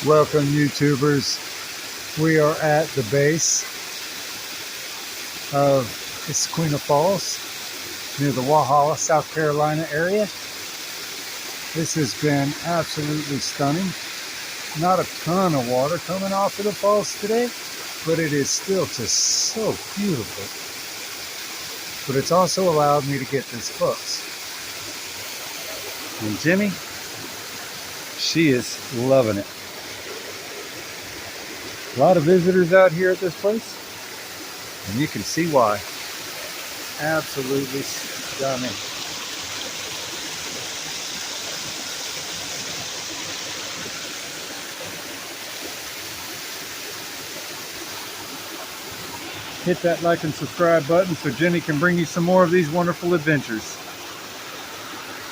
Welcome, YouTubers. We are at the base of Issaqueena Falls near the Walhalla, South Carolina area. This has been absolutely stunning. Not a ton of water coming off of the falls today, but it is still just so beautiful. But it's also allowed me to get this close. And Jimmy, she is loving it. A lot of visitors out here at this place, and you can see why. Absolutely stunning. Hit that like and subscribe button so Jenny can bring you some more of these wonderful adventures.